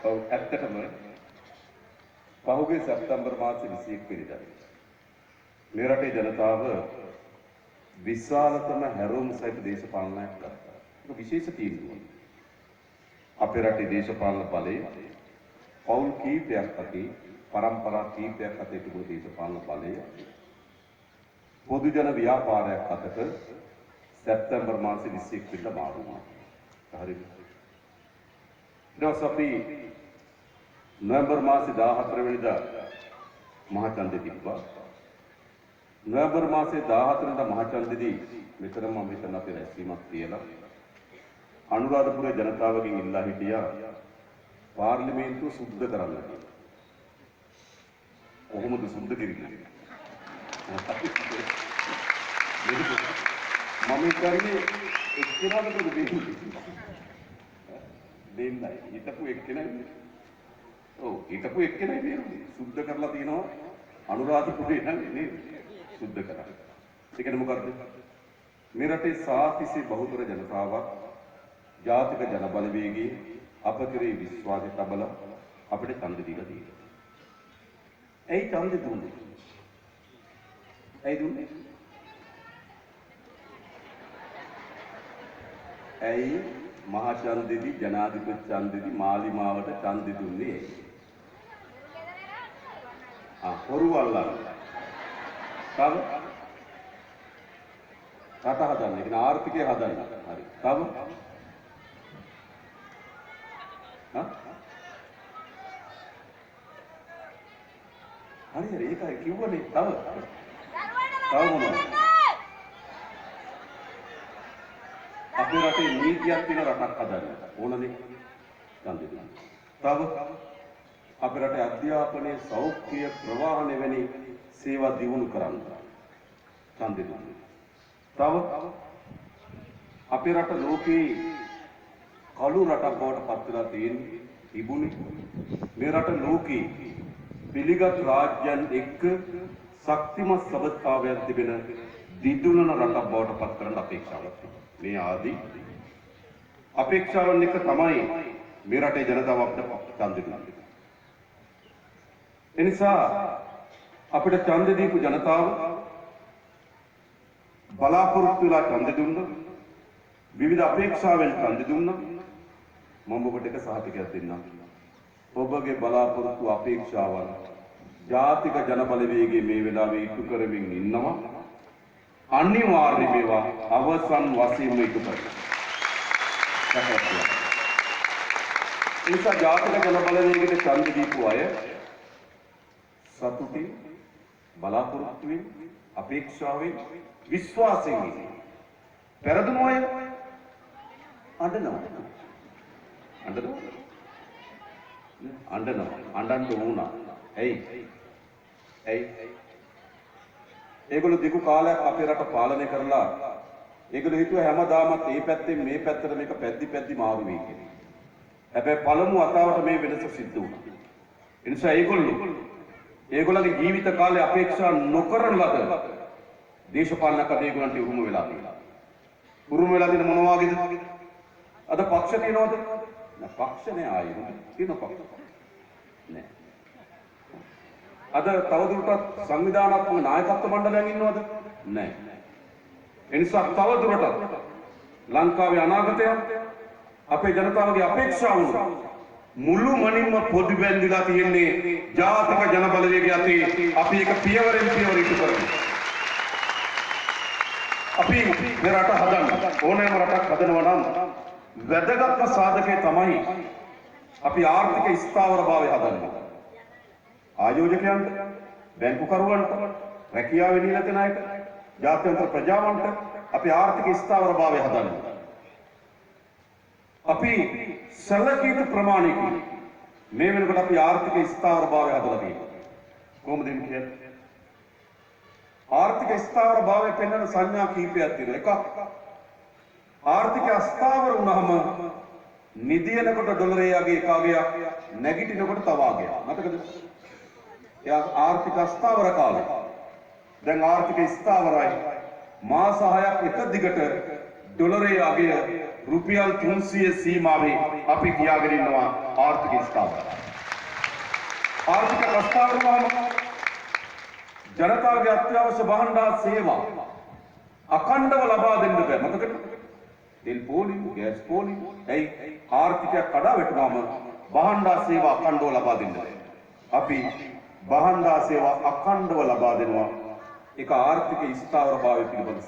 ඔව් ඇත්තටම පහුගිය සැප්තැම්බර් මාසේ 21 වෙනිදා මේ රටේ ජනතාව විශාලතම හැරවුම් සහිත දේශපාලනයක් ගත්තා. ඒක විශේෂ තීන්දුවක්. අපේ රටේ දේශපාලන බලය පෞල් කීපයක් අතේ පරම්පරා කීපයක් අතේ තිබූ දේශපාලන බලය පොදු ජන ව්‍යාපාරයක් අතට සැප්තැම්බර් මාසේ 21 වෙනිදා මාරු වුණා. හරිද? ඊට අපි නොවැම්බර් මාසේ 14 වෙනිදා මහචන්දේ තිබ්බා. නොවැම්බර් මාසේ 14 වෙනිදා මහචන්දේදී මෙතන මම හිතන අපේ රැස්වීමක් තියලා අනුරාධපුරේ ජනතාවගෙන් ඉල්ලා හිටියා පාර්ලිමේන්තුව සුද්ධ කරන්න කියලා. කොහොමද සුද්ධ කරන්නේ? මම කියන්නේ එක්කෙනාට දෙන්නයි. හිටපු එක්කෙනයි. ඔව් හිටපු එක්කෙනයි දෙන්නේ. සුද්ධ කරලා තියනවා අනුරාධපුරේ නේද? සුද්ධ කරා. ඒ කියන්නේ මොකද්ද? මේ රටේ සාතිසි බහුතර ජනතාවක් ජාතික ජන බලවේගයේ අප කෙරෙහි විශ්වාසය තබලා අපිට ඡන්ද දීලා තියෙනවා. ඇයි ඡන්ද දුන්නේ? ඇයි දුන්නේ? ඇයි මහා ඡන්දෙදි ජනාධිපති ඡන්දෙදි මාලිමාවට ඡන්ද දුන්නේ ඇයි? හොරු අල්ලන්න. තව රට හදන්න. ඒ කියන්නේ ආර්ථිකය හදන්න. හරි. තව හරි ඒකයි කිව්වනේ. තව මොනවද? අපේ රටේ නීතියක් තියෙන රටක් හදන්න ඕනනේ. ඡන්දෙ දුන්න. තව අපේ රටේ අධ්‍යාපනයේ සෞඛ්‍ය ප්‍රවාහන වැනි සේවා දියුණු කරන්න ඡන්දෙ දුන්න. තව අපේ රට ලෝකේ කළු රටක් බවට පත් වෙලා තියෙන්නේ තිබුණේ මේ රට ලෝකේ පිළිගත් රාජ්‍යයන් එක්ක ශක්තිමත් සබඳතාවයක් තිබෙන දිදුලන රටක් බවට පත් කරන්න අපේක්ෂාවක් තිබුණා. මේ ආදී අපේක්ෂාවන් එක තමයි මේ රටේ ජනතාව අපිට ඡන්දෙ දුන්නේ. එනිසා අපිට ඡන්දෙ දීපු ජනතාව බලාපොරොත්තු වෙලා ඡන්දෙ දුන්නා. විවිධ අපේක්ෂාවෙන් ඡන්දෙ දුන්නා. මම ඔබට එක සහතිකයක් දෙන්නම්. ඔබගේ බලාපොරොත්තු අපේක්ෂාවන් ජාතික ජන බලවේගයේ මේ වෙලාවේ ඉටු කරමින් ඉන්නවා. අනිවාර්යයෙන් මේවා අවසන් වශයෙන්ම ඉටු කරනවා. ඒ නිසා ජාතික ජන බලවේගයට ඡන්ද දීපු අය සතුටින් බලාපොරොත්තුවෙන් අපේක්ෂාවෙන් විශ්වාසයෙන් ඉන්නවා. පෙරදුන අය අඬනවා. අඬන්න වුණා. ඇයි? ඒගොල්ලෝ දිගු කාලයක් අපේ රට පාලනය කරලා ඒගොල්ලෝ හිතුවා හැමදාමත් මේ පැත්තෙන් මේ පැත්තට මේක පැද්දි මාරු වෙයි කියලා. හැබැයි පළමු වතාවට මේ වෙනස සිද්ධ වුණා. ඒ නිසා ඒගොල්ලන්ගේ ජීවිත කාලේ අපේක්ෂා නොකරන ලද දේශපාලනයක් අද ඒගොල්ලන්ට උරුම වෙලා තියෙනවා. උරුම වෙලා තියෙන මොන වගේද? අද පක්ෂ තියෙනවද? නෑ පක්ෂ නෑ ආයේ. තියෙන පක්ෂ නෑ. අද තවදුරටත් සංවිධානාත්මක නායකත්ව මණ්ඩලයන් ඉන්නවද? නෑ. ඒ නිසා තවදුරටත් ලංකාවේ අනාගතය අපේ ජනතාවගේ අපේක්ෂාව මුළු මනින්ම පොදු බැඳිලා තියෙන්නේ ජාතික ජන බලවේගය අතේ. අපි එක පියවරෙන් පියවර ඉටු කරමු. අපි මේ රට හදන්න ඕනෑම රටක් හදනවා නම් වැදගත්ම සාධකය තමයි අපි ආර්ථික ස්ථාවරභාවය හදන්න. ආයෝජකයන්ට, බැංකුකරුවන්ට, රැකියාවේ නිරත අයට, ජාත්‍යන්තර ප්‍රජාවන්ට අපි ආර්ථික ස්ථාවරභාවය හදන්න. අපි සැලකිය ප්‍රමාණයකින් මේ වෙනකොට අපි ආර්ථික ස්ථාවරභාවය හදලා තියෙනවා. කොහොමද කියන්නේ? ආර්ථික ස්ථාවරභාවය පෙන්වන සංඥා කිහිපයක් තියෙනවා. එකක් ආර්ථික අස්ථාවර වුණාම නිදිනකොට ඩොලරේ යගේ එකගයක් නැගිටිනකොට තව ආගයක්. මතකද? එයා ආර්ථික අස්ථාවර කාලේ. දැන් ආර්ථික ස්ථාවරයි. මාස 6ක් එක දිගට ඩොලරයේ අගය රුපියල් 300 සීමාවේ අපි තියාගෙන ඉන්නවා ආර්ථික ස්ථාවරය. ආර්ථික ප්‍රස්තාවන ජනතාවගේ අත්‍යවශ්‍ය භාණ්ඩ සේවා අඛණ්ඩව ලබා දෙන්න බෑ. මතකද? තෙල් පොලිම, ගෑස් පොලිම, ආර්ථිකයක් කඩා වැටුනම භාණ්ඩ සේවා අඛණ්ඩව ලබා දෙන්න බෑ. අපි භාණ්ඩ සේවා අඛණ්ඩව ලබා දෙනවා. ඒක ආර්ථික ස්ථාවරභාවය පිළිබඳ